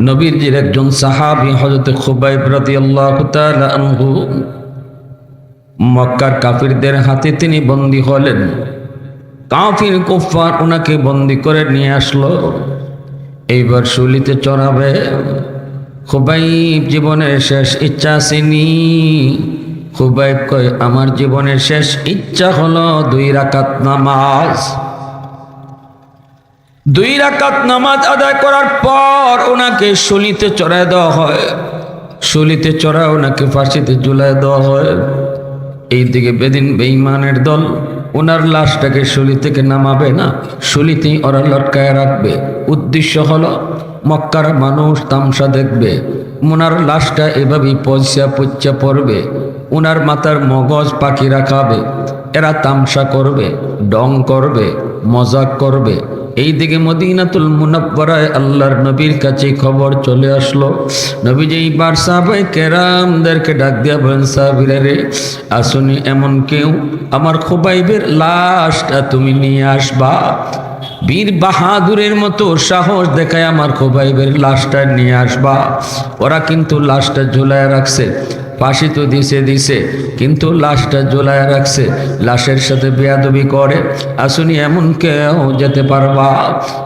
নবীজির একজন সাহাবী হযরত খুবাইব রাদিয়াল্লাহু তাআলা আনহু মক্কার কাফিরদের হাতে তিনি বন্দী হলেন। কাফির কুফার ওনাকে বন্দী করে নিয়ে আসলো। এইবার শুলিতে চড়াবে। খুবাইব জীবনের শেষ ইচ্ছা আসেনি। খুবাইব কয়, আমার জীবনের শেষ ইচ্ছা হলো 2 রাকাত নামাজ। 2 রাকাত নামাজ আদায় করার পর ওনাকে শুলিতে চড়ায় দেওয়া হয়। শুলিতে চড়া ওনাকে ফাঁসিতে ঝুলায় দেওয়া হয়। এইদিকে বেঈমানের দল ওনার লাশটাকে শুলি থেকে নামাবে না, শুলিতেই ওরা লটকায় রাখবে। উদ্দেশ্য হলো মক্কার মানুষ তামসা দেখবে, ওনার লাশটা এভাবেই পয়সা পড়বে, ওনার মাথার মগজ পাখিরা খাবে, এরা তামসা করবে, ডং করবে, মজাক করবে। এইদিকে মদিনাতুল মুনাব্বারায় আল্লাহর নবীর কাছে খবর চলে আসলো। নবীজি এইবার সাহাবায়ে কেরামদেরকে ডাক দিয়া বলেন, সাহাবীরা রে, আসুনি এমন কেউ আমার খুবাইবের লাশটা তুমি নিয়ে আসবা। বীর বাহাদুরের মতো সাহস দেখায় আমার খুবাইবের লাশটা নিয়ে আসবা। ওরা কিন্তু লাশটা ঝুলায় রাখছে, ফাঁসি তো দিছে কিন্তু লাশটা ঝুলায় রাখছে, লাশের সাথে বেয়াদবি করে। আসুনি এমন কেউ যেতে পারবা?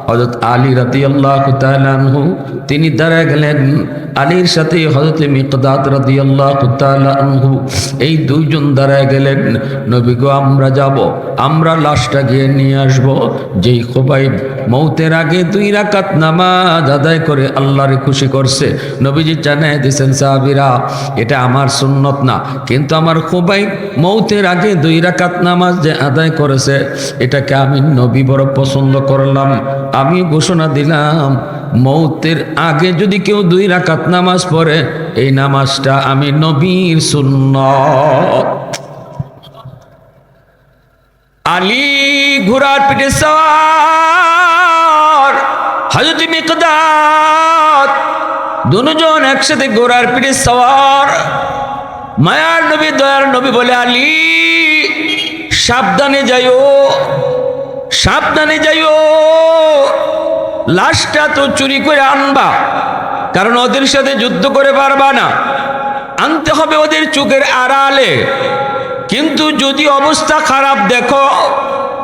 হযরত আলী রাদিয়াল্লাহু তাআলা আনহু তিনি দাঁড়ায় গেলেন। আলীর সাথে হযরত মিকদাদ রাদিয়াল্লাহু তাআলা আনহু এই দুইজন দাঁড়ায় গেলেন। নবী গো, আমরা যাব, আমরা লাশটা গিয়ে নিয়ে আসব। যেই খুবাইব মৌতের আগে 2 রাকাত নামাজ আদায় করে আল্লাহরে খুশি করছে, নবীজি জানায় দিয়েছেন, সাহাবীরা এটা আমার সুন্নত না, কিন্তু আমার খুবাইব মৌতের আগে 2 রাকাত নামাজ যে আদায় করেছে এটাকে আমি নবী বড় পছন্দ করলাম। আমি ঘোষণা দিলাম, মৌতের আগে যদি কেউ 2 রাকাত নামাজ পড়ে এই নামাজটা আমি নবীর সুন্নত। আলী ঘোড়ার পিঠে সওয়ার, হযরত মিকদাদ দুজন একসাথে ঘোড়ার পিঠে সওয়ার। মায়ার নবী, দয়ার নবী বলে, আলী সাবধানে যাইও, সাবধানে যাইও, লাশটা তো চুরি করে আনবা, কারণ ওদের সাথে যুদ্ধ করে পারবা না, আনতে হবে ওদের চোখের আড়ালে। কিন্তু যদি অবস্থা খারাপ দেখো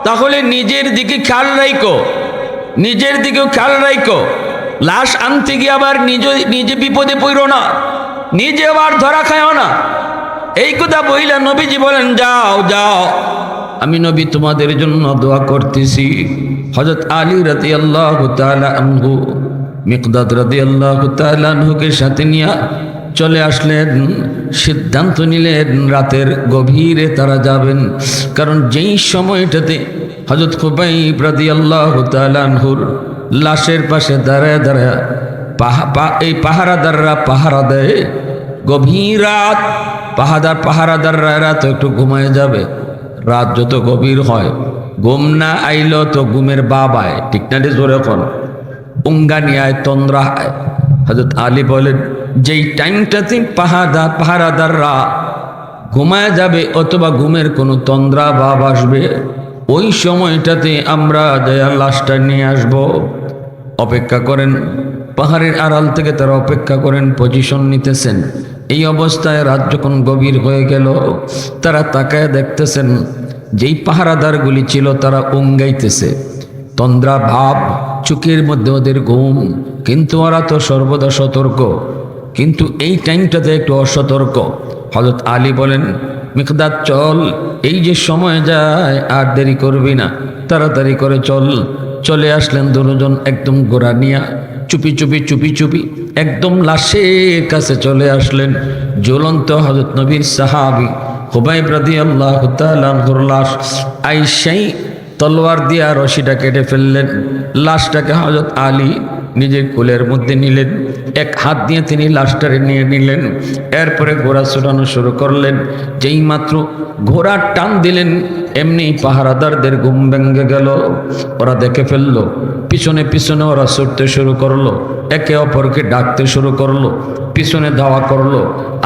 তাহলে নিজের দিকে খেয়াল রাখো, নিজের দিকেও খেয়াল রাখো। লাশ আনতে গিয়ে আবার নিজে বিপদে পড়ো না, নিজে আবার ধরা খায়ও না। এই কথা বইলা নবীজি বলেন, যাও যাও, আমি নবী তোমাদের জন্য দোয়া করতেছি। হযরত আলী রাদিয়াল্লাহু তাআলা আনহু মিকদাদ রাদিয়াল্লাহু তাআলা আনহুকে সাথে নিয়ে চলে আসলেন। সিদ্ধান্ত নিলেন রাতের গভীরে তারা যাবেন, কারণ যেই সময়টাতে হযরত খুবাইব রাদিয়াল্লাহু তাআলা আনহুর লাশের পাশে দাঁড়ায় দাঁড়ায় এই পাহারাদাররা পাহারা দেয়, গভীর রাত, পাহারাদাররা রাত একটু ঘুমায় যাবে। রাত যত গভীর হয়, ঘুম না আইলো তো ঘুমের বাবায়, ঠিক না রে, জোরে কোন উঙ্গানি আয়, তন্দ্রা আয়। হযরত আলী বলেন, যেই টাইমটাতে পাহারাদাররা ঘুমায় যাবে অথবা ঘুমের কোনো তন্দ্রা ভাব আসবে, ওই সময়টাতে আমরা যায়া লাশটা নিয়ে আসব। অপেক্ষা করেন, পাহাড়ের আড়াল থেকে তারা অপেক্ষা করেন, পজিশন নিতেছেন। এই অবস্থায় রাত যখন গভীর হয়ে গেল, তারা তাকায় দেখতেছেন যেই পাহারাদারগুলি ছিল তারা উঙ্গাইতেছে, তন্দ্রা ভাব, চোখের মধ্যে ওদের ঘুম, কিন্তু ওরা তো সর্বদা সতর্ক, কিন্তু এই টাইমটাতে একটু অসতর্ক। হযরত আলী বলেন, মিকদাদ চল, এই যে সময় যায় আর দেরি করবি না, তাড়াতাড়ি করে চল। চলে আসলেন দুজন, একদম ঘোড়া নিয়া চুপি চুপি একদম লাশের কাছে চলে আসলেন। জ্বলন্ত হযরত নবীর সাহাবী খুবাইব রাদিয়াল্লাহু তাআলা আনহুর লাশ আইসাই তলোয়ার দিয়া রশিটা কেটে ফেললেন। লাশটাকে হযরত আলী নিজের কোলের মধ্যে নিলেন, এক হাত দিয়ে তিনি লাশটারে নিয়ে নিলেন। এরপরে ঘোড়া ছুটানো শুরু করলেন। যেই মাত্র ঘোড়ার টান দিলেন, এমনি পাহারাদারদের ঘুম ভেঙে গেল। ওরা দেখে ফেললো, পিছনে পিছনে ওরা ছুটতে শুরু করলো, একে অপরকে ডাকতে শুরু করলো, পিছনে ধাওয়া করলো।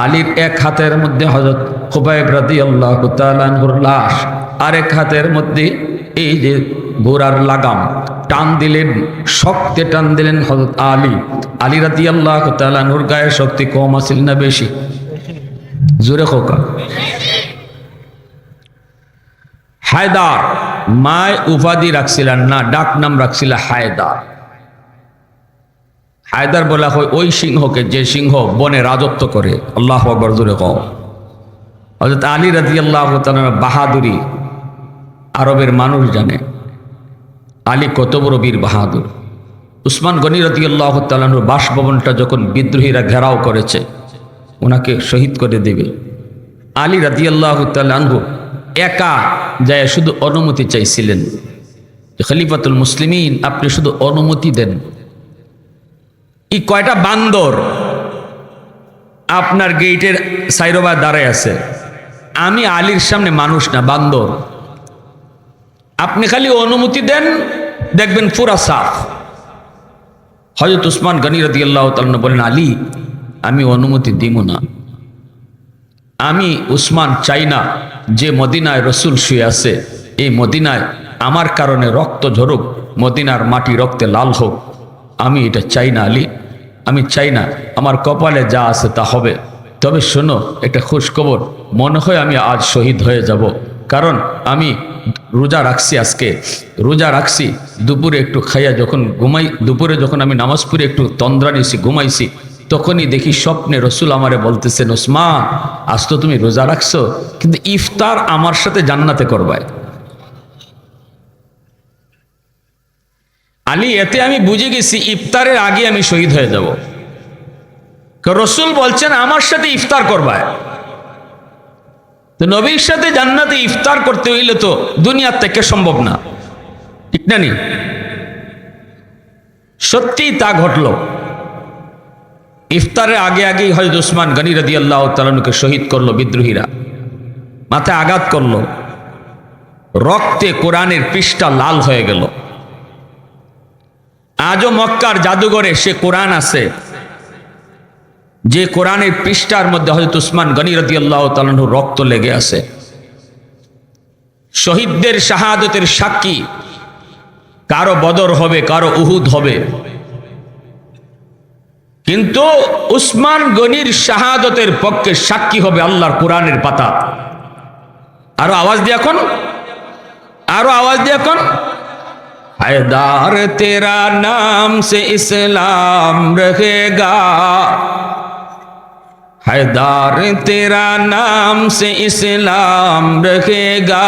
আলীর এক হাতের মধ্যে হযরত খুবাইব রাদিয়াল্লাহু তাআলা আনহুর লাশ, আরেক হাতের মধ্যে এই যে ঘোড়ার লাগাম টান দিলেন, শক্তে টান দিলেন হযরত আলী। আলী রাদিয়াল্লাহু তাআলা আনহুর গায়ে শক্তি কম আছিল না বেশি? জোরে খোকা। হায়দার মায় উপাধি রাখছিলেন না, ডাক নাম রাখছিল হায়দার। হায়দার বলা হয় ওই সিংহকে যে সিংহ বনে রাজত্ব করে। আল্লাহু আকবার, জোরে কও। হযরত আলী রাদিয়াল্লাহু তাআলার বাহাদুরি আরবের মানুষ জানে। আলী কত বড় বীর বাহাদুর। উসমান গনি রাদিয়াল্লাহু তাআলার বাসভবনটা যখন বিদ্রোহীরা ঘেরাও করেছে, ওনাকে শহীদ করে দেবে, আলী রাদিয়াল্লাহু তাআলা আনহু একা যায় শুধু অনুমতি চাইছিলেন যে খলিফাতুল মুসলিমিন আপনি শুধু অনুমতি দেন। এই কয়টা বান্দর আপনার গেটের সাইরোবা দাঁড়ায় আছে, আমি আলীর সামনে মানুষ না, বান্দর। আপনি খালি অনুমতি দেন, দেখবেন পুরা সাফ। হযরত উসমান গনি রাদিয়াল্লাহু তাআলা বলেন, আলী আমি অনুমতি দিব না। আমি উসমান চাই না যে মদিনায় রসুল শুয়ে আছে, এই মদিনায় আমার কারণে রক্ত ঝরুক, মদিনার মাটি রক্তে লাল হোক, আমি এটা চাই না আলী, আমি চাই না। আমার কপালে যা আছে তা হবে। তবে শোনো একটা খুশখবর, মনে হয় আমি আজ শহীদ হয়ে যাব, কারণ আমি রোজা রাখছি, আজকে রোজা রাখছি। দুপুরে একটু খাইয়া যখন ঘুমাই, দুপুরে যখন আমি নামাজ পড়ে একটু তন্দ্রা নিয়েছি, ঘুমাইছি, তখনই দেখি স্বপ্নে রসুল আমারে বলতেছেন, ওসমান আজ তো তুমি রোজা রাখছো, কিন্তু ইফতার আমার সাথে জান্নাতে করবাই। আলী এতে আমি বুঝে গেছি ইফতারের আগে আমি শহীদ হয়ে যাব। রসুল বলছেন আমার সাথে ইফতার করবায়, তো নবীর সাথে জান্নাতে ইফতার করতে হইলে তো দুনিয়ার থেকে সম্ভব না, ঠিক না? নি সত্যি তা ঘটল। ইফতারের আগে আগেই হযরত উসমান গনি রাদিয়াল্লাহু তাআলা কে শহীদ করলো বিদ্রোহীরা, মাথায় আঘাত করলো, রক্তে কোরআনের পৃষ্ঠা লাল হয়ে গেল। আজও মক্কার জাদুঘরে সে কোরআন আছে, যে কোরআনের পৃষ্ঠার মধ্যে হযরত উসমান গনি রাদিয়াল্লাহু তাআলা রক্ত লেগে আছে। শহীদদের শাহাদতের সাক্ষী, কারো বদর হবে, কারো উহুদ হবে, কিন্তু উসমান গনির শাহাদতের পক্ষে সাক্ষী হবে আল্লাহর কোরআনের পাতা। আরো আওয়াজ দিয়ে এখন, আরো আওয়াজ দিয়ে এখন। हैदार तेरा नाम से इस्लाम रहेगा, हैदार तेरा नाम से इस्लाम रहेगा,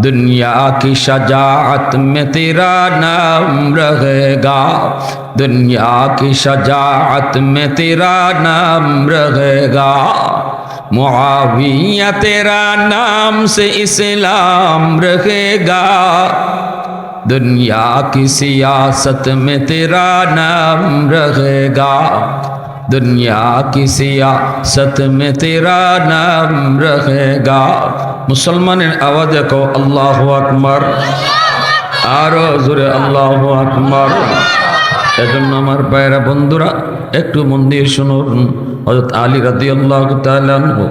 दुनिया की शजाअत में तेरा नाम रहेगा, दुनिया की शजाअत में तेरा नाम रहेगा, मुआविया तेरा नाम से इस्लाम रहेगा, दुनिया की सियासत में तेरा नाम रहेगा, दुनिया की सियासत में तेरा नाम रहेगा। मुसलमाনের আওয়াজে কও আল্লাহু আকবার, আরো জোরে আল্লাহু আকবার। এজন্য আমার ভাইরা বন্ধুরা একটু মন দিয়ে শুনুন। হযরত আলী রাদিয়াল্লাহু তাআলা আনহু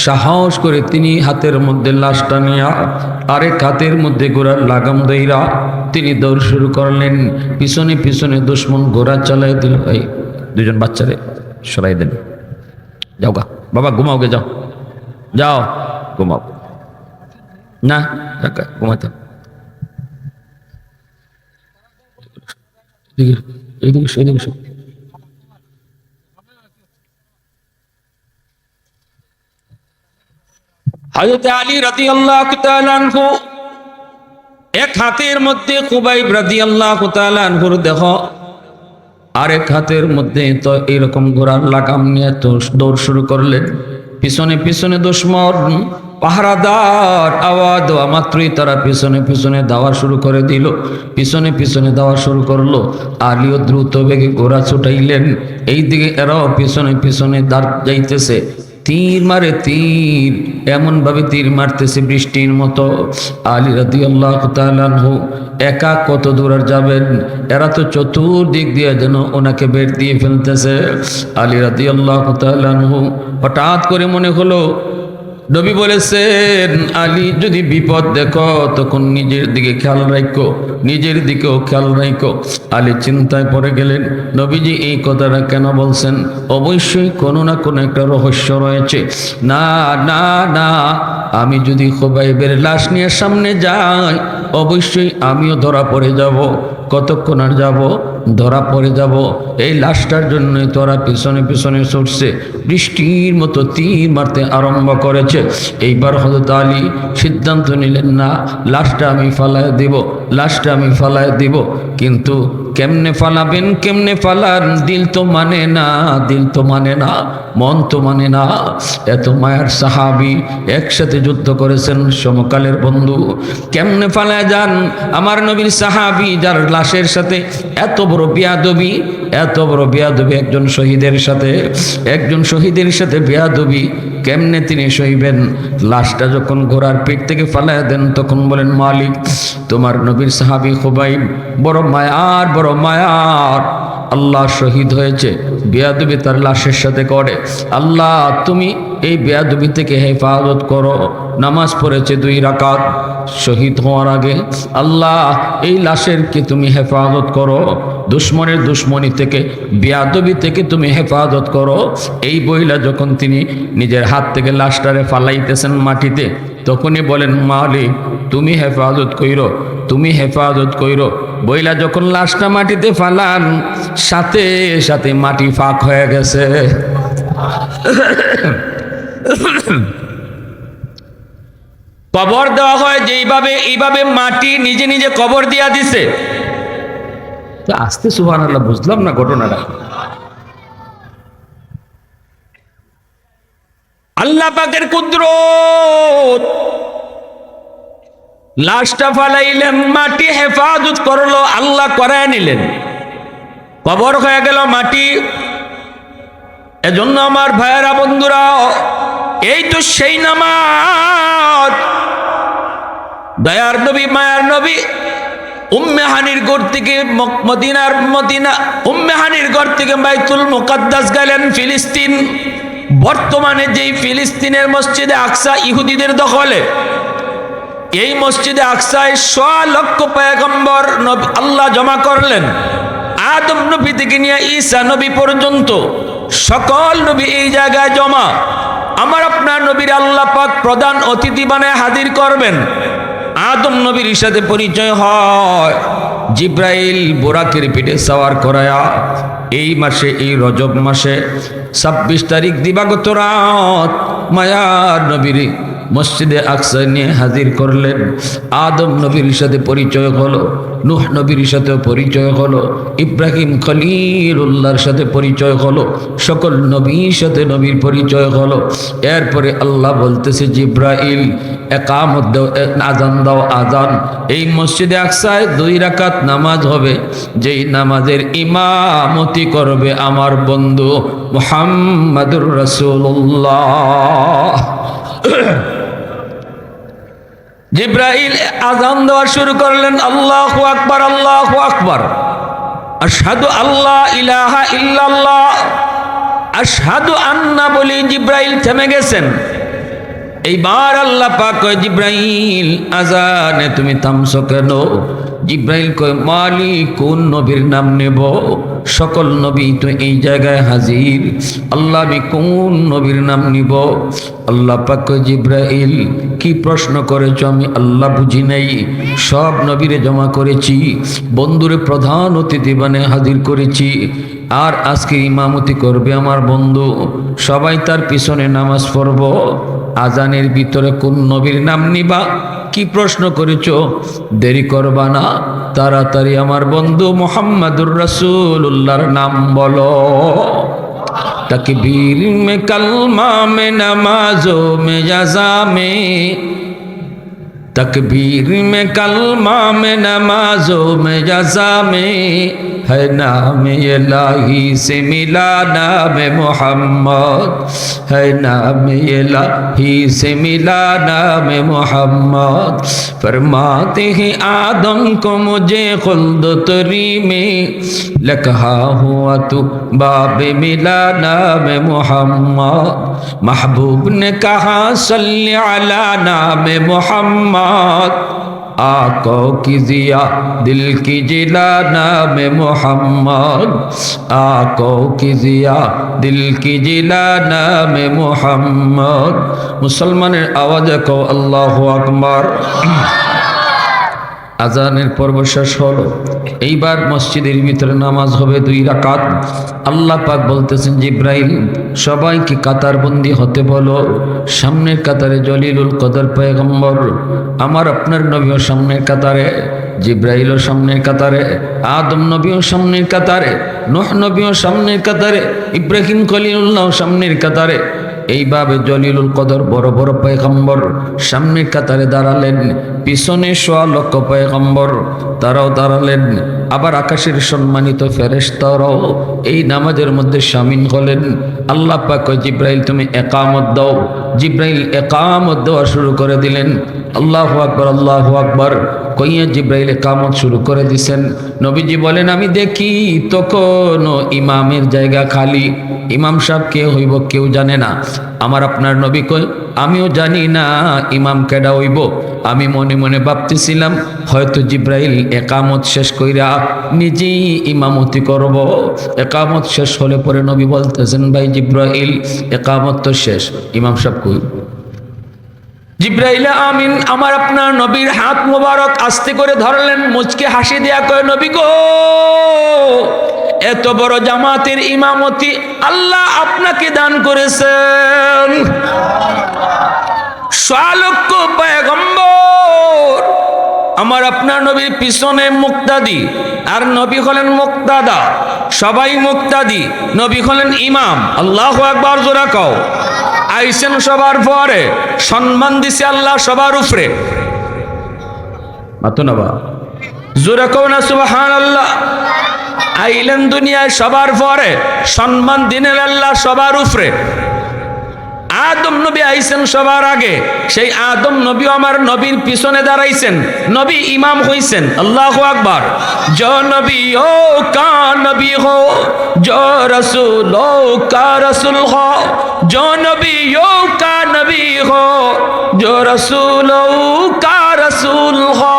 সাহস করে তিনি হাতের মধ্যে লাশটা নিয়া আরেক হাতের মধ্যে ঘোড়ার লাগাম দইরা তিনি দৌড় শুরু করলেন। পিছনে পিছনে দুশ্মন ঘোড়া চালাই দিল। এই দুজন বাচ্চারে সরাই দেন, যাও গা বাবা, ঘুমাও গে, যাও যাও ঘুমাও না, ঘুমাতে হযরত আলী রাদিয়াল্লাহু তাআলা আনহু এক হাতের মধ্যে খুবাইব রাদিয়াল্লাহু তাআলা আনহুর দেহ, আরেক হাতের মধ্যে তো এরকম ঘোড়ার লাগাম নিয়ে তো দৌড় শুরু করলেন। পিছনে পিছনে দুশমন পাহারাদার আওয়াজ দেওয়া মাত্রই তারা পিছনে পিছনে দাওয়া শুরু করে দিল, পিছনে পিছনে দাওয়া শুরু করলো। আলীও দ্রুত বেগে ঘোড়া ছুটাইলেন, এইদিকে এরাও পিছনে পিছনে দাঁড় যাইতেছে। তীর মারে তীর, এমন ভাবে তীর মারতেছে বৃষ্টির মতো। আলী রাদিয়াল্লাহু তাআলা আনহু একা কত দূর আর যাবেন, এরা তো চতুর্দিক দিয়ে যেন ওনাকে বের দিয়ে ফেলতেছে। আলী রাদিয়াল্লাহু তাআলা আনহু হঠাৎ করে মনে হলো নবী বলেছেন, আলী যদি বিপদ দেখো তখন নিজের দিকে খেয়াল রাখো, নিজের দিকেও খেয়াল রাখো। আলী চিন্তায় পড়ে গেলেন, নবীজি এই কথাটা কেন বলছেন? অবশ্যই কোনো না কোনো একটা রহস্য রয়েছে। না না না, আমি যদি খুবাইবের লাশ নিয়ে সামনে যাই অবশ্যই আমিও ধরা পড়ে যাব। কতক্ষণ আর যাব? ধরা পড়ে যাব। এই লাশটার জন্যই তোরা পিছনে পিছনে ছুটছে, বৃষ্টির মতো তীর মারতে আরম্ভ করেছে। এইবার হযরত আলী সিদ্ধান্ত নিলেন, না, লাশটা আমি ফালায় দিব, লাশটা আমি ফালায় দিব। কিন্তু কেমনে ফালাবেন, কেমনে ফালান? দিল তো মানে না, দিল তো মানে না, মন তো মানে না। এত মায়ার সাহাবী, একসাথে যুদ্ধ করেছেন, সমকালের বন্ধু, কেমনে ফালায় যান? আমার নবীর সাহাবী যার লাশের সাথে এত বড় বেয়াদবি, এত বড় বেয়াদবি একজন শহীদের সাথে, একজন শহীদের সাথে বেয়াদবি কেমনে তিনি সইবেন? লাশটা যখন ঘোড়ার পিঠ থেকে ফালায় দেন তখন বলেন, মালিক, তোমার নবীর সাহাবী খুবাইব বড় মায়ার, বড় মায়ার, আল্লাহ শহীদ হয়েছে, বেয়াদবি তার লাশের সাথে করে। আল্লাহ তুমি এই বেয়াদবি থেকে হেফাজত করো। নামাজ পড়েছে 2 রাকাত শহীদ হওয়ার আগে। আল্লাহ এই লাশেরকে তুমি হেফাজত করো, দুশ্মনের দুশ্মনী থেকে, বেয়াদবি থেকে তুমি হেফাজত করো। এই বইলা যখন তিনি নিজের হাত থেকে লাশটারে ফালাইতেছেন মাটিতে, তখনই বলেন, মালিক তুমি হেফাজত কইরো, তুমি হেফাজত কইরো। বইলা যখন লাশটা মাটিতে ফালান, সাথে সাথে মাটি ফাঁক হয়ে গেছে। কবর দেওয়া হয় যেইভাবে, এইভাবে মাটি নিজে নিজে কবর দিয়া দিছে। আস্তে সুবহানাল্লাহ, বুঝলাম না ঘটনাটা। আল্লাহ পাকের কুদরত। লাশটা ফালাইলেন, মাটি হেফাজত করলো, আল্লাহ করায় নিলেন, কবর হয়ে গেল মাটি। এজন্য আমার ভাইয়েরা, বন্ধুরা, এই তো সেই নামাজ দয়ার নবী, মায়ার নবী উম্মে হানির ঘর থেকে মদিনা উম্মে হানির ঘর থেকে বাইতুল মুকাদ্দাস গেলেন ফিলিস্তিন। বর্তমানে যেই ফিলিস্তিনের মসজিদে আকসা ইহুদিদের দখলে, এই মসজিদে আকসায় 100 লক্ষ পয়গম্বর নবী আল্লাহ জমা করলেন। আদম নবী থেকে নিয়ে ঈসা নবী পর্যন্ত সকল নবী এই জায়গায় জমা। আমার আপনার নবীর আল্লাহ পাক প্রধান অতিথি বানায় হাজির করবেন। আদম নবীর সাথে পরিচয় হয় জিব্রাইল বোরাকের পিঠে সওয়ার করায়া এই মাসে, এই রজব মাসে 26 তারিখ দিবাগত রাত মায়ার নবীর মসজিদে আকসা নিয়ে হাজির করলেন। আদম নবীর সাথে পরিচয় হলো, নূহ নবীর সাথে পরিচয় হলো, ইব্রাহিম খলিলুল্লাহর সাথে পরিচয় হলো, সকল নবীর সাথে নবীর পরিচয় হলো। এরপরে আল্লাহ বলতেছে, জিব্রাইল একামত দাও, আজান দাও, আজান। এই মসজিদে আকসায় 2 রাকাত নামাজ হবে, যেই নামাজের ইমামতি করবে আমার বন্ধু মুহাম্মাদুর রাসূলুল্লাহ। জিব্রাইল আজান দেওয়া শুরু করলেন, আল্লাহু আকবার, আল্লাহু আকবার, আশহাদু আল্লাহ ইলাহা ইল্লাল্লাহ, আশহাদু আন্না বলি জিব্রাইল থেমে গেছেন। এইবার আল্লাহ পাক কয়, জিব্রাইল আজানে তুমি থামছো কেন? জিব্রাইল কয়, মালিক কোন নবীর নাম নেব? সকল নবী তো এই জায়গায় হাজির, আল্লাহ আমি কোন নবীর নাম নিব? আল্লাহ পাক কয়, জিব্রাইল কি প্রশ্ন করেছো আমি আল্লাহ বুঝি নাই, সব নবীরে জমা করেছি, বন্ধুরে প্রধান অতিথি বানিয়ে হাজির করেছি, আর আজকে ইমামতি করবে আমার বন্ধু, সবাই তার পিছনে নামাজ পড়ব। আজানের ভিতরে কোন নবীর নাম নিবা? কি প্রশ্ন করেছো? দেরি করবা না, তাড়াতাড়ি আমার বন্ধু মুহাম্মাদুর রাসূলুল্লাহর নাম বলো। तकबीर में कलमा में नमाजों में जज़ा में, तकबीर में कलमा में नमाजों में जज़ा में है नाम इलाही से मिला नाम मोहम्मद, है नाम इलाही से मिला नाम मोहम्मद। फरमाते हैं आदम को मुझे खुल्द तरी में लखा हुआ तू बाबे मिला नाम मोहम्मद। महबूब ने कहा सल्ली अला नाम मोहम्मद, आको की जिया दिल की जिला नाम मोहम्मद, आको की जिया दिल की जिला नाम मोहम्मद। मुसलमाনের আওয়াজে কও আল্লাহু আকবার। আজানের পর্ব শেষ হলো, এইবার মসজিদের ভিতরে নামাজ হবে 2 রাকাত। আল্লাহ পাক বলতেছেন জিব্রাইল সবাইকে কাতারবন্দি হতে বলো। সামনের কাতারে জলিলুল কদর পয়গম্বর আমার আপনার নবীও সামনের কাতারে, জিব্রাইলও সামনের কাতারে, আদম নবীও সামনের কাতারে, নূহ নবীও সামনের কাতারে, ইব্রাহিম খলিলুল্লাহ সামনের কাতারে। এইভাবে জলিলুল কদর বড় বড় পয়গম্বর সামনের কাতারে দাঁড়ালেন, পিছনে 100 লক্ষ পয়গম্বর তারাও দাঁড়ালেন। আবার আকাশের সম্মানিত ফেরেশতারাও এই নামাজের মধ্যে শামিল হলেন। আল্লাহ পাক কয় জিব্রাইল তুমি ইকামত দাও। জিব্রাইল ইকামত দেওয়া শুরু করে দিলেন। আল্লাহু আকবার আল্লাহু আকবার কইয়া জিব্রাইল ইকামত শুরু করে দিছেন। নবীজি বলেন আমি দেখি তখন ইমামের জায়গা খালি, ইমাম সাহেব কে হইব কেউ জানে না। আমার আপনার নবী কই আমিও জানি না ইমাম কেডা হইব। আমি মনে মনে ভাবতেছিলাম হয়তো জিব্রাইল একামত শেষ কইরা নিজেই ইমামতি করব। একামত শেষ হলে পরে নবী বলতেছেন ভাই জিব্রাইল একামত তো শেষ, ইমাম সাহেব কই? জিব্রাইল আমিন আমার আপনার নবীর হাত মোবারক আস্তে করে ধরলেন, মুচকে হাসি দেয়া কয় নবী গো এত বড় জামাতের ইমামতি আল্লাহ আপনাকে দান করেছেন। 100 লক্ষ পয়গম্বর আমার আপনার নবীর পিছনে মুক্তাদি, আর নবী হলেন মুক্তাদা, সবাই মুক্তাদি, নবী হলেন ইমাম। আল্লাহু আকবার জোরা কও। আইসেন সবার পরে, সম্মান দিছে আল্লাহ সবার উপরে। মাতো না বা জোরা কও না সুবহানাল্লাহ। আইলেন দুনিয়ায় সবার পরে, সম্মান দিলেন আল্লাহ সবার উপরে। আদম নবী আইছেন সবার আগে, সেই আদম নবী আমার নবীর পিছনে দাঁড়াইছেন, নবী ইমাম হইছেন। আল্লাহু আকবার। जो नबी हो का नबी हो, जो रसूल हो का रसूल हो, जो नबी हो का नबी हो, जो रसूल हो का रसूल हो।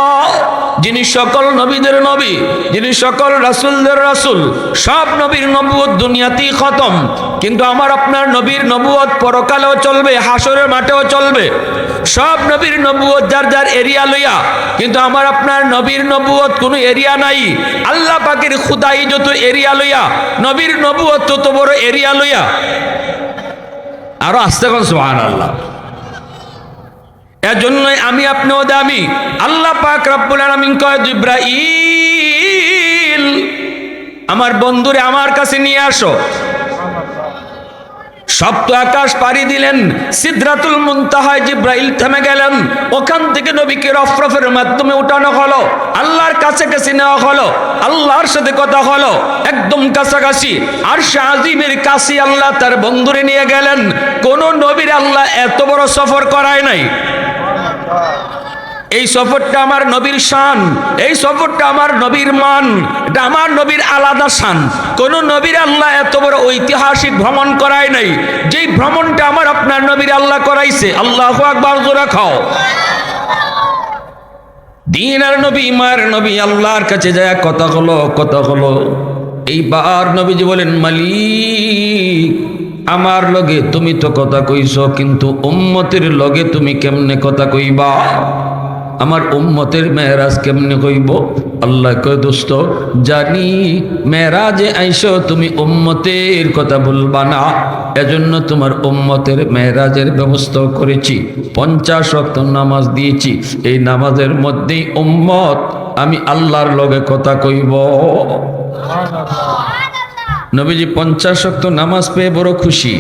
যিনি সকল নবীদের নবী, যিনি সকল রাসূলদের রাসূল, সব নবীর নবুয়ত দুনিয়াতেই খতম, কিন্তু আমার আপনার নবীর নবুয়ত পরকালেও চলবে, হাসরের মাঠেও চলবে। সব নবীর নবুয়ত যার যার এরিয়া লইয়া, কিন্তু আমার আপনার নবীর নবুয়ত কোনো এরিয়া নাই। আল্লাহ পাকের খুদাই যত এরিয়া লইয়া, নবীর নবুয়ত তত বড় এরিয়া লইয়া। আরো আস্তে কোন সুবহানাল্লাহ। এজন্যই আমি আপনিও দামি। আল্লাহ পাক রব্বুল আলামিন কয় জিব্রাইল আমার বন্ধুরে আমার কাছে নিয়ে আসো। সপ্ত আকাশ পাড়ি দিলেন, সিদরাতুল মুনতাহায় জিব্রাইল থেমে গেলেন। ওখান থেকে নবীকে রফরফের মাধ্যমে উঠানো হলো, আল্লাহর কাছে কাছে নেওয়া হলো, আল্লাহর সাথে কথা হলো, একদম কাছাকাছি। আরশে আজিমের কাছে আল্লাহ তার বন্ধুরে নিয়ে গেলেন। কোন নবীর আল্লাহ এত বড় সফর করায় নাই। এই সফরটা আমার নবীর শান, এই সফরটা আমার নবীর মান, এটা আমার নবীর আলাদা শান। কোন নবীর আল্লাহ এত বড় ঐতিহাসিক ভ্রমণ করায় নাই, যেই ভ্রমণটা আমার আপনার নবীর আল্লাহ করাইছে। আল্লাহু আকবার জোরে খাও। দিনের নবী, মায়ের নবী আল্লাহর কাছে যায় কথা হলো। এইবার নবীজি বলেন মালিক আমার লগে তুমি তো কথা কইছ, কিন্তু উম্মতের লগে তুমি কেমনে কথা কইবা? আমার উম্মতের মেরাজ কেমনে কইব? আল্লাহ কয় দোস্ত জানি মেরাজে আইসো তুমি উম্মতের কথা বলবা না, এজন্য তোমার উম্মতের মেরাজের ব্যবস্থা করেছি। 50 ওয়াক্ত নামাজ দিয়েছি, এই নামাজের মধ্যেই উম্মত আমি আল্লাহর লগে কথা কইব। নবীজি 50 ওয়াক্ত নামাজ পেয়ে বড় খুশি।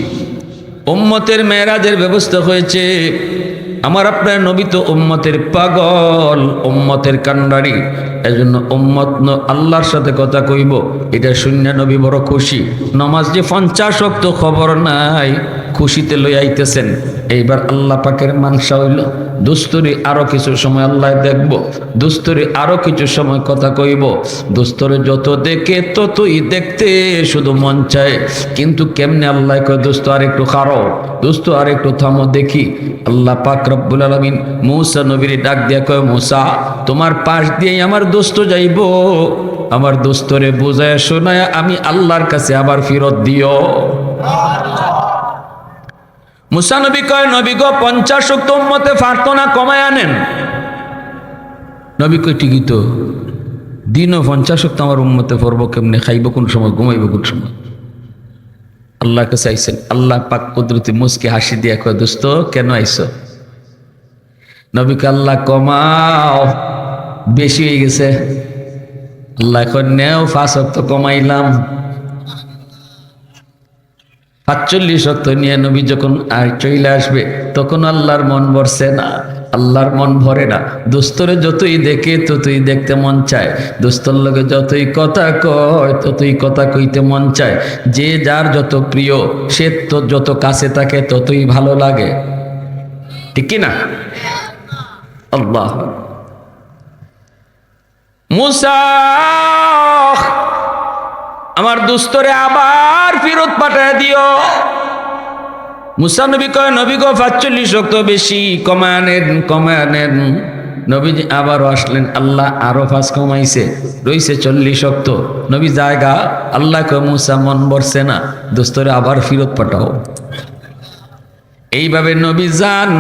উম্মতের মেরাজের ব্যবস্থা হয়েছে। আমার আপনার নবী তো উম্মতের পাগল, উম্মতের কান্ডারি। এজন্য উম্মত আল্লাহর সাথে কথা কইব, এটা শূন্য নবী বড় খুশি। নামাজ যে 50 ওয়াক্ত খবর নাই, খুশিতে লই আইতেছেন। এইবার আল্লাহ পাকের মানসা হইল দুস্তরে আরো কিছু সময় আল্লাহ দেখব, দুস্তরে আরো কিছু সময় কথা কইব। দুস্তরে যত দেখে ততই দেখতে শুধু মন চায়, কিন্তু কেমনে আল্লাহ কয় দোস্ত আর একটু খারো, দোস্ত আর একটু থামো দেখি। আল্লাহ পাক রব্বুল আলামিন মূসা নবীর ডাক দিয়া কয়, মূসা তোমার পাশ দিয়েই আমার দোস্ত যাইব, আমার দোস্তরে বুঝায় শোনায় আমি আল্লাহর কাছে আবার ফিরত দিও। মূসা নবী কয়, নবী গো 50 ওয়াক্ত উম্মতে পারতো না, কমায় আনেন। নবী কয় ঠিকই তো, দিনও 50 ওয়াক্ত আমার উম্মতে পড়বো কেমনে, খাইব কোন সময়, ঘুমাইব কোন সময়। আল্লাহ কাছে আইসেন, আল্লাহ পাক কুদরতি মুস্কি হাসি দিয়া কয়, দোস্ত কেন আইসো? নবীকে আল্লাহ কমাও, বেশি হয়ে গেছে। আল্লাহ এখন নেও 5 ওয়াক্ত কমাইলাম। 45 ওয়াক্ত নিয়ে নবী যখন আর চলে আসবে, তখন আল্লাহর মন ভরছে না, আল্লাহর মন ভরে না। দোস্তরে যতই দেখে ততই দেখতে মন চায়, দোস্তর লগে যতই কথা কয় ততই কথা কইতে মন চায়। যে যার যত প্রিয়, সে তো যত কাছে থাকে ততই ভালো লাগে, ঠিক কি না? আল্লাহ মূসা আমার দোস্তরে আবার ফেরত পাঠায় দিও। মূসা নবী কয়, নবী গো 45 ওয়াক্ত বেশি, কমায় আনেন, কমায় আনেন। নবীজি আবারও আসলেন, আল্লাহ আরো 5 কমাইছে, রইছে 40 ওয়াক্ত। নবী জায়গা, আল্লাহ কয় মূসা মন বসছে না, দোস্তরে আবার ফেরত পাঠাও। এইভাবে নবী জান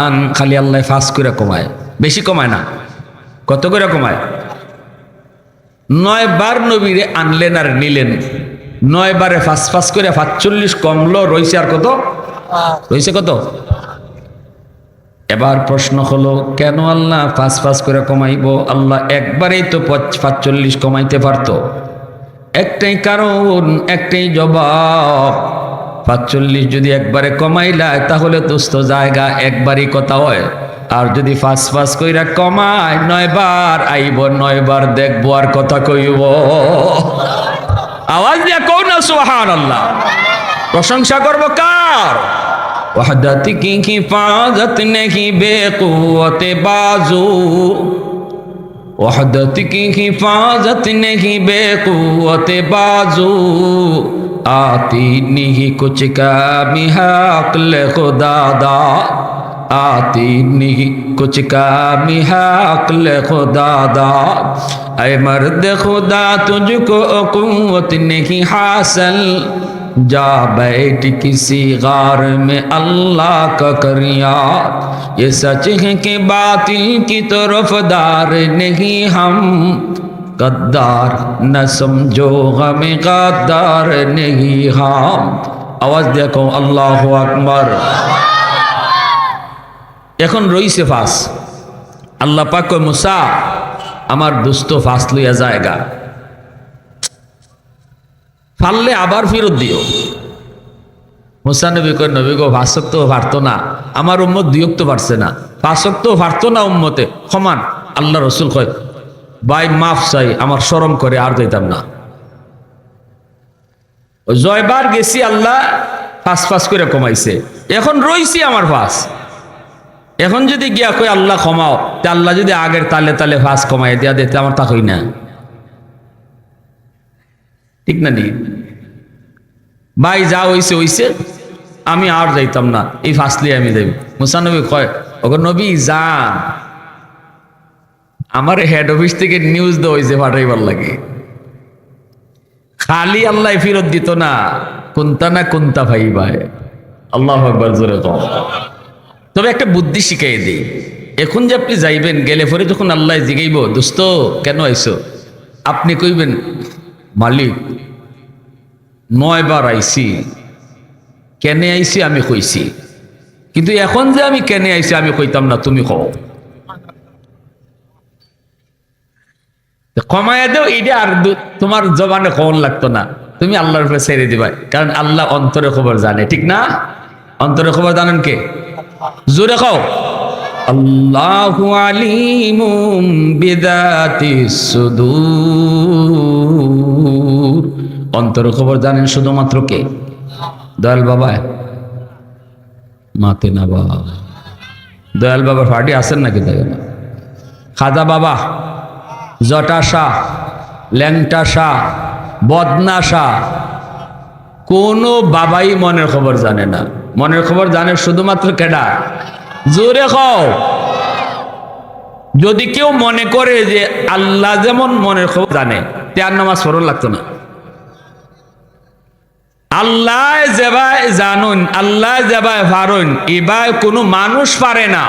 আন, খালি আল্লাহ 5 করে কমায়, বেশি কমায় না। কত করে কমায়? 9 বার নবীরে আনলেন আর নিলেন, 9 বারে 5 করে 45 কমলো, রইছে আর কত? রইছে কত? এবার প্রশ্ন হলো, কেন আল্লাহ 5 করে কমাইব? আল্লাহ একবারেই তো 45 কমাইতে পারতো। একটাই কারণ, একটাই জবাব। 45 যদি একবারে কমাইলায় তাহলে দোস্ত জায়গা একবারই কথা হয়, আর যদি 5 কইরা কমায় 9 বার আইব, 9 বার দেখবো আর কথা কইব। আওয়াজ দিয়া কও না সুবহানাল্লাহ। প্রশংসা করব কার? ওয়াহদাত কি হিফাজত নেহি বেকুওয়াতে বাজু, ওয়াহদাত কি হিফাজত নেহি বেকুওয়াতে বাজু, आती नहीं कुछ कामी हक़ल खुदा दा, आती नहीं कुछ कामी हक़ल खुदा दा। ऐ मर्द खुदा तुझको क़ुव्वत नहीं हासिल, जा बैठ किसी गार में अल्लाह का कर याद। ये सच है कि बातिल की तरफदार नहीं हम, गद्दार न समझो गमे गद्दार नहीं हम। आवाज देखो अल्लाहु আকবার। এখন রইছে 5। আল্লাহ পাক কয়, মূসা আমার দোস্ত 5 লইয়া জায়গা, পারলে আবার ফেরত দিও। মূসা নবী কয়, নবী গো 5 ওয়াক্ত পারতো না, আমার উম্মত 2 ওয়াক্ত পারছে না, 5 ওয়াক্ত পারতো না উম্মতে সমান। আল্লাহ রাসূল কয়, ভাই মাফ চাই, আমার শরম করে আর যাইতাম না। জয়বার গেছি, আল্লাহ 5 করে কমাইছে, এখন রইছি আমার 5। এখন যদি গিয়া কই আল্লাহ ক্ষমাও, তে আল্লাহ যদি আগের তালে তালে 5 কমাই দিয়া দিতে আমার তা কই না, ঠিক না নি? ভাই যা হইছে হইছে, আমি আর যাইতাম না, এই 5 লিয়ে আমি যাইব। মূসা নবী কয়, ওগো নবী যান, আমার হেড অফিস থেকে নিউজ দেওয়া হয়েছে পাঠাইবার লাগে। খালি আল্লাহ ফেরত দিত না, কোনটা না কোনটা ভাই ভাই। আল্লাহু আকবার জোরে কও। তবে একটা বুদ্ধি শিখাই দিই, এখন যে আপনি যাইবেন, গেলে পরে যখন আল্লাহ জিগাইব, দোস্ত কেন আইছো, আপনি কইবেন, মালিক 9 বার আইছি, কেনে আইছি আমি কইছি, কিন্তু এখন যে আমি কেনে আইছি আমি কইতাম না, তুমি কও। কমায় দেও, এটা আর তোমার জবানে খবর লাগতো না, তুমি আল্লাহর উপরে ছেড়ে দিবা, কারণ আল্লাহ অন্তরে খবর জানে, ঠিক না? অন্তরে খবর জানেন কে? জোরে খাও, আল্লাহু আলিমুম বিযাতিস সুদূর। অন্তর খবর জানেন শুধুমাত্র কে? দয়াল বাবা। মাতে না বাবা, দয়াল বাবা ফাটি আছেন নাকি? দেখেন খাজা বাবা, জটা শাহ, ল্যাংটা শাহ, বদনা শাহ, কোনো বাবাই মনের খবর জানে না। মনের খবর জানে শুধুমাত্র কেডা? জোরে খাও। যদি কেউ মনে করে যে আল্লাহ যেমন মনের খবর জানে, তার নামাজ পড়া লাগতো না। আল্লাহ যেভাবে জানুন, আল্লাহ যেভাবে পারেন, এবার কোনো মানুষ পারে না,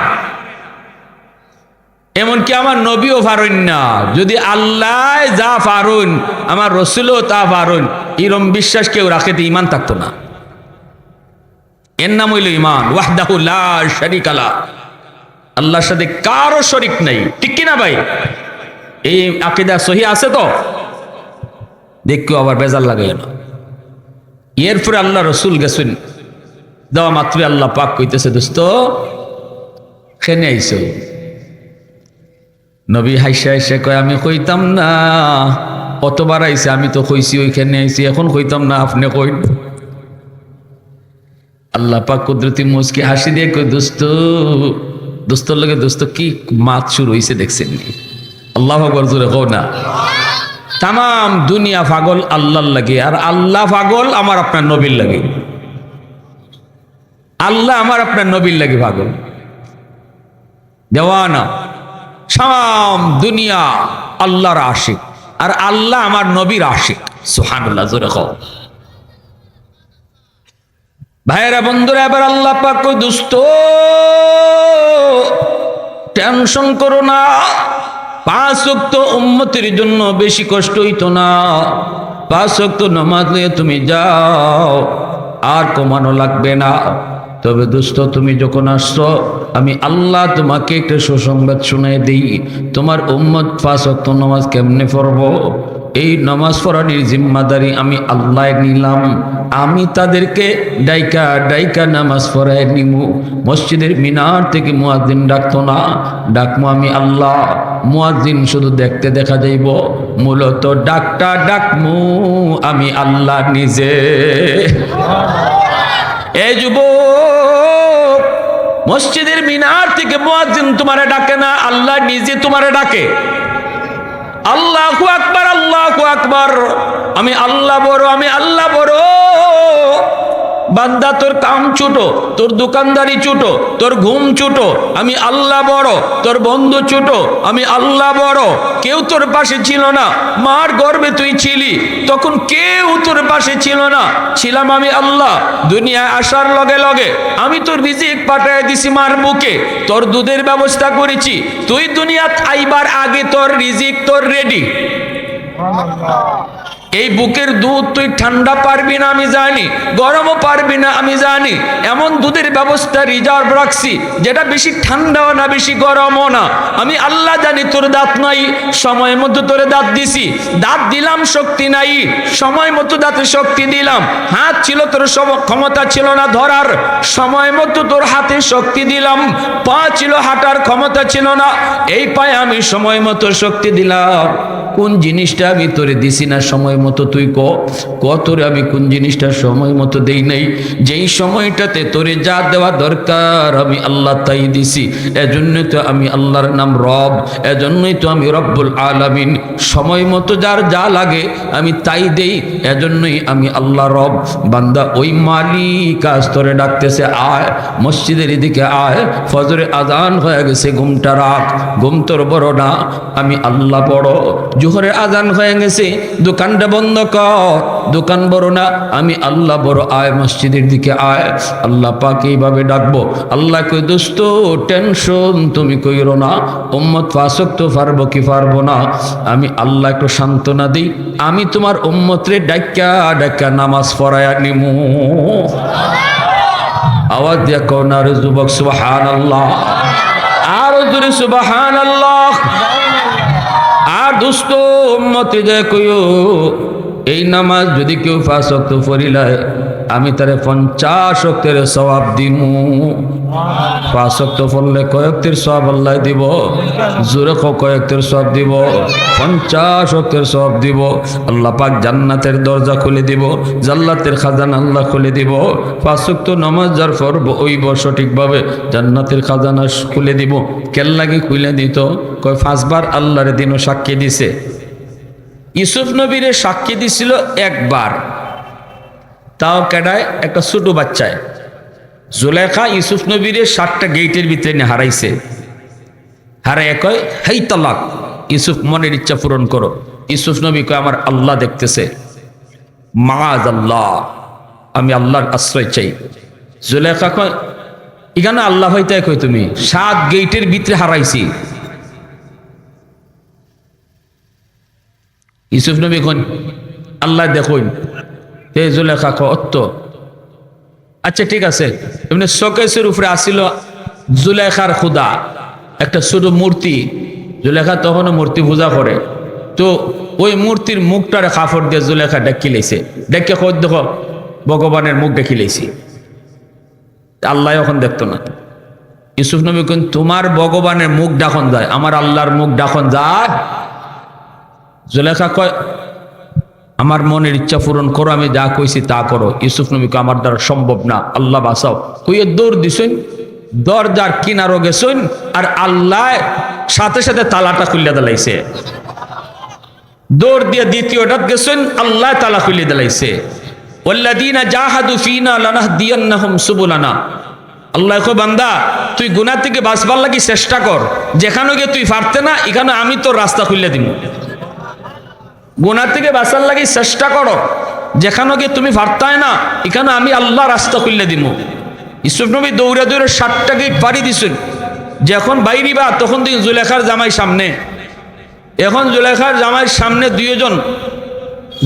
এমনকি আমার নবীও পারেন না। যদি আল্লাহ যা পারেন আমার রসুলও তা পারেন, এরম বিশ্বাস কেউ রাখে তো ইমান থাকতো না। এর নাম হইল ইমান। ওয়াহদাহু লা শারীকা লাহ, আল্লাহর সাথে কারো শরীক নাই। ঠিক কিনা ভাই? এই আকীদা সহি আছে তো? দেখো আবার বেজাল লাগে না। এরপরে আল্লাহ রসুল গেছেন, দেওয়া মাত্র আল্লাহ পাক কইতেছে, দোস্ত খেনে আইসো। নবী হাইসা হাইসা কয়, আমি কইতাম না, কতবার আইসে, আমি তো কইছি ওইখানে আইসি, এখন কইতাম না, আপনি কইন। আল্লাহ পাক কুদরতি মুচকি হাসি দিয়ে কই, দোস্ত, দোস্তর লগে দোস্ত কি মাত শুরু হইছে দেখছেন নি? আল্লাহু আকবার, জোরে কও না। তাম দুনিয়া পাগল আল্লাহর লাগে, আর আল্লাহ পাগল আমার আপনার নবীর লাগে। আল্লাহ আমার আপনার নবীর লাগে পাগল, দেওয়ানা। সাম দুনিয়া আল্লাহর আশিক, আর আল্লাহ আমার নবীর আশিক। সুবহানাল্লাহ, জোরে কও। ভাইয়েরা বন্ধুরা, এবার আল্লাহ পাক কই, দোস্ত টেনশন করো না, 5 ওয়াক্ত উম্মতের জন্য বেশি কষ্ট হইতো না। 5 ওয়াক্ত নামাজ নিয়ে তুমি যাও, আর কমানো লাগবে না। তবে দোস্ত, তুমি যখন আসছো, আমি আল্লাহ তোমাকে একটা সুসংবাদ শুনাই দিই। তোমার উম্মত 5 ওয়াক্ত নামাজ কেমনে পড়বো, এই নামাজ পড়ানোর জিম্মাদারি আমি আল্লাহ নিলাম। আমি তাদেরকে ডাইকা ডাইকা নামাজ পড়ায় নিমু। মসজিদের মিনার থেকে মুয়াজ্জিন ডাকতো না, ডাকমু আমি আল্লাহ। মুয়াজ্জিন শুধু দেখতে দেখা যাইব, মূলত ডাকটা ডাকমু আমি আল্লাহ নিজে। এই যুবক, মসজিদের মিনার থেকে মুয়াজ্জিন তোমারে ডাকে না, আল্লাহ নিজে তোমারে ডাকে। আল্লাহু আকবার, আল্লাহু আকবার। আমি আল্লাহ বড়, আমি আল্লাহ বড়। বান্দা, তোর কাম ছোট, তোর দোকানদারি ছোট, তোর ঘুম ছোট, আমি আল্লাহ বড়। তোর বন্ধু ছোট, আমি আল্লাহ বড়। কেউ তোর পাশে ছিল না, মার গর্ভে তুই ছিলি, তখন কেউ তোর পাশে ছিল না, ছিলাম আমি আল্লাহ। দুনিয়ায় আসার লগে লগে আমি তোর রিজিক পাঠায় দিছি মার বুকে, তোর দুধের ব্যবস্থা করেছি। তুই দুনিয়াত আইবার আগে তোর রিজিক তোর রেডি। এই বুকের দুধ তুই ঠান্ডা পারবি না আমি জানি, গরমও পারবি না আমি জানি। এমন দুধের ব্যবস্থা রিজার্ভ রাখছি, যেটা বেশি ঠান্ডাও না বেশি গরমও না। আমি আল্লাহ জানি তোর দাঁত নাই, সময় মতো তোরে দাঁত দিছি। দাঁত দিলাম, শক্তি নাই, সময় মতো দাঁতে শক্তি দিলাম। হাত ছিল, তোর ক্ষমতা ছিল না ধরার, সময় মতো তোর হাতে শক্তি দিলাম। পা ছিল, হাঁটার ক্ষমতা ছিল না, এই পায়ে আমি সময় মতো শক্তি দিলাম। কোন জিনিসটা আমি তোরে দিছি না সময় মতো, তুই তোরে আমি কোন জিনিসটা সময় মতো দেই নাই? যেই সময়টাতে তোরে যা দেওয়া দরকার আমি আল্লাহ তাই দিছি। এজন্যই তো আমি আল্লাহর নাম রব, এজন্যই তো আমি রব্বুল আলামিন। সময় মতো যার যা লাগে আমি তাই দেই, এজন্যই আমি আল্লাহ রব। বান্দা, ওই মালিক আজ তোরে ডাকতেছে, আয় মসজিদের এদিকে আয়, ফজরে আজান হয়ে গেছে, ঘুমটা রাখ। ঘুম তোর বড় না, আমি আল্লাহ বড়। জোহরে আজান হয়ে গেছে, দোকানটা বন্ধ কর, দোকান বড় না, আমি আল্লাহ বড়। আয় মসজিদের দিকে আয়। আল্লাহ পাক এইভাবে ডাকবো। আল্লাহ কই, দোস্ত টেনশন তুমি কইরো না, উম্মত 5 ওয়াক্ত পারবো কি পারবো না, আমি আল্লাহ একটু সান্ত্বনা দিই। আমি তোমার উম্মতরে ডাক্কা ডাক্কা নামাজ পড়ায়া নিমু। আওয়াজ দিয়া কও না রে যুবক, সুবহানাল্লাহ। আরো জোরে সুবহানাল্লাহ। আর দোস্ত উম্মতে যে কইও, এই নামাজ যদি কেউ 5 ওয়াক্ত পড়িলায় আমি তারে 50 ওয়াক্তের সওয়াব দিমু। 5 ওয়াক্ত পড়লে কয়েকটির সওয়াব আল্লাহ দিব, জোরে কয়েকটির সওয়াব দিব, 50 ওয়াক্তের সওয়াব দিব। আল্লাহ পাক জান্নাতের দরজা খুলে দিব, জান্নাতের খাজানা আল্লাহ খুলে দিব। 5 ওয়াক্ত নামাজ যার পড়ব ওইব সঠিকভাবে জান্নাতের খাজানা খুলে দিব। কেন লাগে খুলে দিত? কয় 5 বার আল্লাহর দিনও সাক্ষী দিছে। ইউসুফ নবীরে সাক্ষী দিছিল একবার, তাও কেডায়? একটা ছোট বাচ্চায়। জুলেখা ইউসুফ নবীরে 7টা গেটের ভিতরে নিয়ে হারাইছে। হারাই কয় হেই তালাক, ইউসুফ মনের ইচ্ছা পূরণ করো। ইউসুফ নবী কয় আমার আল্লাহ দেখতেছে, মাআজ আল্লাহ, আমি আল্লাহর আশ্রয় চাই। জুলেখা কয় এখানে আল্লাহ হইতে কই তুমি? 7 গেটের ভিতরে হারাইছি। ইউসুফ নবী কোন আল্লাহ দেখুন। জুলেখা কত আচ্ছা ঠিক আছে। এমনি শোকেসের উপরে আসিল জুলেখার খুদা, একটা ছোট মূর্তি। জুলেখা তখনও মূর্তি পূজা করে, তো ওই মূর্তির মুখটারে কাপড় দিয়ে জুলেখা ডেকি লাইছে। ডেকে খোঁজ দেখো ভগবানের মুখ ডেকি লাইছি। আল্লাহ এখন দেখতো না। ইউসুফ নবী কোন তোমার ভগবানের মুখ ডাখন যায়, আমার আল্লাহর মুখ ডাখন যায়? জুলেখা কয় আমার মনের ইচ্ছা পূরণ করো, আমি যা কইছি তা করো। ইউসুফ নবী কয় আমার দ্বারা সম্ভব না, আল্লাহ বাঁচাও। কইয়ে দৌড় দিছেন, দরজার কিনারও গেছেন, আর আল্লাহ সাথে সাথে তালাটা খুলে দিলাইছে। দৌড় দিয়ে দ্বিতীয়টা গেছেন, আল্লাহ তালা খুলে দিলাইছে। ওয়াল্লাযীনা জাহাদু ফীনা লানাহদিয়ান্নাহুম সুবুলানা। আল্লাহ কয় বান্দা তুই গুনাহ থেকে বাঁচবার লাগি চেষ্টা কর, যেখানে গিয়ে তুই পারতে না এখানে আমি তোর রাস্তা খুলে দিব। গুনাহ থেকে বাঁচার লাগি চেষ্টা করো, যেখানে গিয়ে তুমি পারতাই না এখানে আমি আল্লাহ রাস্তা খুলে দিব। ইউসুফ নবী দৌড়ে দৌড়ে 7টা গেট পাড়ি দিছেন। যখন বাইরিবা তখন তুই জুলেখার জামাই সামনে। এখন জুলেখার জামাইয়ের সামনে 2 জন।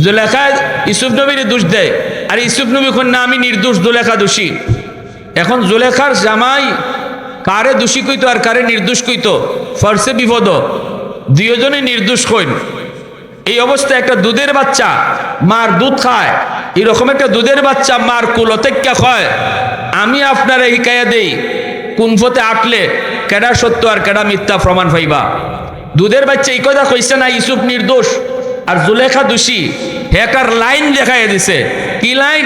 জুলেখা ইউসুফ নবীর দোষ দেয়, আর ইউসুফ নবী কোন না আমি নির্দোষ, জুলেখা দোষী। এখন জুলেখার জামাই কারে দোষী কইতো আর কারে নির্দোষ কইতো, ফার্সে বিপদ। 2 জনে নির্দোষ কইন। এই অবস্থায় একটা দুধের বাচ্চা মার দুধ খায়, এরকম একটা দুধের বাচ্চা মার কুলতেক্কা খায়। আমি আপনারা হিকায়া দেই কোন পথে আটলে কেডা সত্য আর কেডা মিথ্যা প্রমাণ পাইবা। দুধের বাচ্চা এই কথা কইছে না ইউসুফ নির্দোষ আর জুলেখা দোষী, হেকার লাইন দেখাই দিছে। কি লাইন?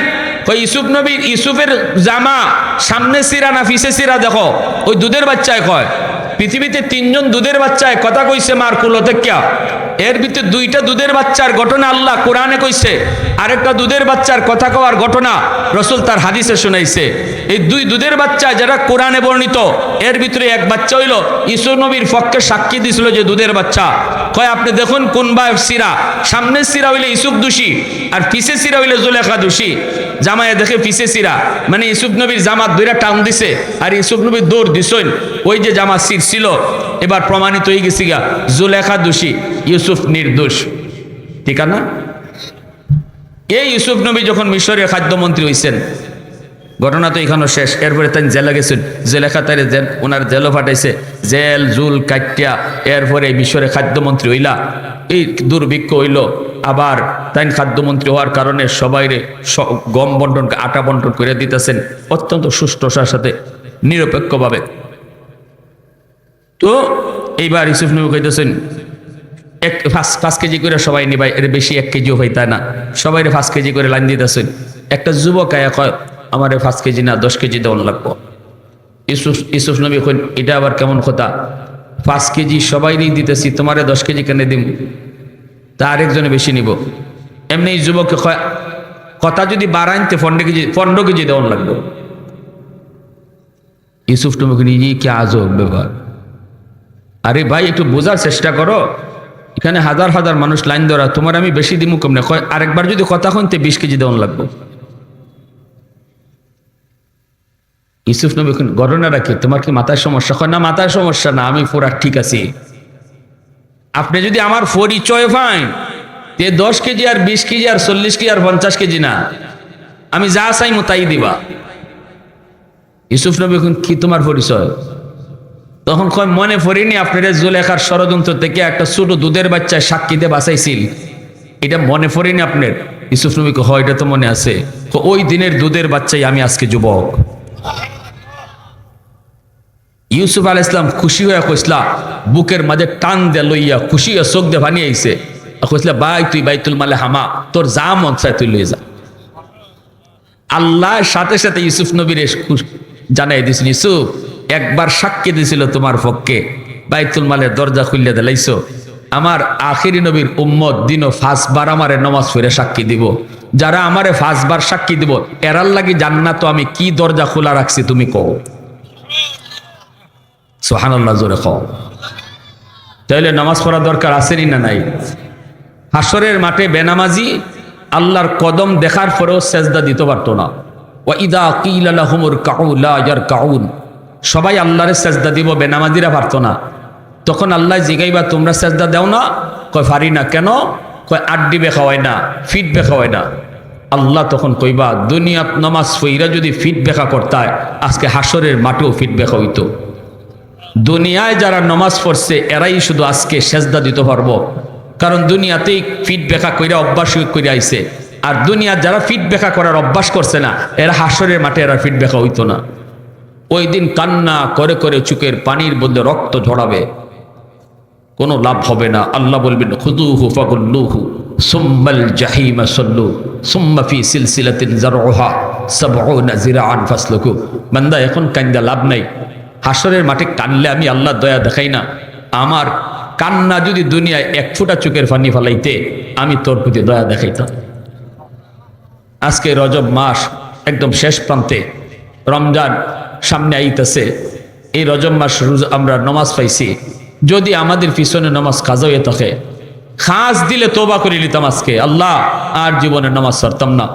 ইউসুফ নবীর ইউসুফের জামা সামনে সিরা না পিছে সিরা দেখো। ওই দুধের বাচ্চায় কয় পৃথিবীতে 3 জন দুধের বাচ্চায় কথা কইছে মার কুলতেক্কা। এর ভিতরে 2টা দুধের বাচ্চার ঘটনা আল্লাহ কোরআনে কইছে, আরেকটা দুধের বাচ্চার কথা কওয়ার ঘটনা রসুল তার হাদিসে শুনাইছে। এই 2 দুধের বাচ্চা যারা কোরআনে বর্ণিত, এর ভিতরে এক বাচ্চা হইল ইউসুফ নবীর পক্ষে সাক্ষী দিছিল যে দুধের বাচ্চা। কয় আপনি দেখুন কোন বা সিরা, সামনের সিরা হইলে ইউসুফ দোষী আর পিছে সিরা হইলে জুলেখা দোষী। জামায় দেখে পিছে সিরা, মানে ইউসুফ নবীর জামা 2টা টান দিছে আর ইউসুফ নবীর দৌড় দিছেন। ওই যে জামা সির ছিল, এবার প্রমাণিত হয়ে গেছি গা জুলেখা দোষী, ইউসুফ নির্দোষ। ঠিক না? এই ইউসুফ নবী যখন মিশরের খাদ্যমন্ত্রী হইছেন, ঘটনা তো এখানে শেষ। এরপরে তাই জেলে গেছেন, জেলেখা তারে ওনার জেলও ফাটাইছে, জেল জুল কাটিয়া এরপরে মিশরের খাদ্যমন্ত্রী হইলা। এই দুর্ভিক্ষ হইল, আবার তাই খাদ্যমন্ত্রী হওয়ার কারণে সবাইরে গম বন্টন আটা বন্টন করে দিতেছেন অত্যন্ত সুষ্ঠুতার সাথে, নিরপেক্ষভাবে। তো এইবার ইউসুফ নবী কইতেছেন 5 কেজি করে সবাই নিবাই, এর বেশি 1 কেজিও হইতা না, সবাই 5 কেজি করে লাইন দিতেছেন। একটা যুবক আয়া কয় আমার 5 কেজি না 10 কেজি দেওয়ান লাগবো। ইউসুফ নবী কইন এটা আবার কেমন কথা? 5 কেজি সবাই দিতেছি, তোমারে 10 কেজি কেন দিব? তা আরেকজনে বেশি নিব। এমনি যুবককে কয় কথা যদি বাড়াইতে 15 কেজি দেওয়ান লাগবে। ইউসুফ নবী নিজেই কি আজব ব্যাপার। আরে ভাই একটু বোঝার চেষ্টা করো, এখানে হাজার হাজার মানুষ লাইন ধরা, তোমার আমি বেশি দিমু কমনে। আরেকবার যদি কথা কইতে 20 কেজি দেওয়ান লাগবে। ইউসুফ নবী ঘটনা রাখি, তোমার কি মাথার সমস্যা? না মাথার সমস্যা না, আমি পুরা ঠিক আছি। আপনি যদি আমার পরিচয় পান 10 কেজি আর 20 কেজি আর 40 কেজি আর 50 কেজি না, আমি যা চাইমু তাই দিবা। ইউসুফ নবী কি তোমার পরিচয়? তখন কয় মনে পড়িনি আপনারা জুলেখার ষড়যন্ত্র থেকে একটা ছোট দুধের বাচ্চা সাক্ষীতে বাঁচাইছিল, এটা মনে পড়িনি আপনার? ইউসুফ নবীকে হয় এটা তো মনে আছে, ওই দিনের দুধের বাচ্চাই আমি আজকে যুবক। ইউসুফ আলাইহিস সালাম খুশি হয়ে কইসলা, বুকের মাঝে টান দে লইয়া খুশি হয়ে চোখ দিয়ে পানি আইছে, কইসলা ভাই তুই বাইতুল মালে হামা, তোর যা মন চায় তুই লইয়া যা। আল্লাহ সাথে সাথে ইউসুফ নবীর জানাই দিয়েছিল, ইউসুফ একবার সাক্ষী দিছিল তোমার পক্ষে, বাইতুল মালের দরজা খুললে দিলাইছো। আমার আখিরি নবীর উম্মত দিনও 5 বার আমারে নামাজ পড়ে সাক্ষী দিব, যারা আমারে 5 বার সাক্ষী দিব এরার লাগি জান্নাত আমি কি দরজা খোলা রাখছি তুমি কও। সুবহানাল্লাহ, জোরে কও। তাইলে নামাজ পড়া দরকার আসেনি না নাই? হাসরের মাঠে বেনামাজি আল্লাহর কদম দেখার পরেও সেজদা দিতে পারতো না। ওয়া ইদা কিলা লাহুমুর কাউ লা ইয়ারকাউন, সবাই আল্লাহরে সেজদা দিব, বেনামাজিরা পারতো না। তখন আল্লাহ জিগাইবা তোমরা সেজদা দাও না? কয় পারি না। কেন? কয় আড্ডি বেখাওয়ায় না, ফিট বেখাওয়ায় না। আল্লাহ তখন কইবা দুনিয়াত নামাজ পইরা যদি ফিট বেখা করতায় আজকে হাসরের মাঠেও ফিট বেখা হইতো। দুনিয়ায় যারা নামাজ পড়ছে এরাই শুধু আজকে সেজদা দিতে পারবো, কারণ দুনিয়াতেই ফিট বেখা কইরা অভ্যাস করে আইছে। আর দুনিয়া যারা ফিট বেখা করার অভ্যাস করছে না এরা হাসরের মাঠে এরা ফিট বেখা হইতো না। ওই দিন কান্না করে করে চোখের পানির মধ্যে রক্ত ঝরাবে, কোনো লাভ হবে না। আল্লাহ বলবেন খুযুহু ফাগুল্লুহু সুম্মাল জাহিমা সাল্লু সুম্মা ফি সিলসিলাতিন যারউহা ৭০ যিরাআন ফাসলুকু। বান্দা এখন কান্দা লাভ নাই, হাসরের মাঠে কানলে আমি আল্লাহ দয়া দেখাই না। আমার কান্না যদি দুনিয়ায় 1 ফোঁটা চোখের পানি ফেলাইতে আমি তোর প্রতি দয়া দেখাইতাম। আজকে রজব মাস একদম শেষ প্রান্তে, রমজান সামনে আইতেছে। এই রজব মাস আমরা নমাজ পাইছি, যদি আমাদের পিছনে নামাজ কাজা হয়ে থাকে খাস দিলে তওবা করে নিতাম আজকে, আল্লাহ আর জীবনে নামাজ ছাড়তাম না।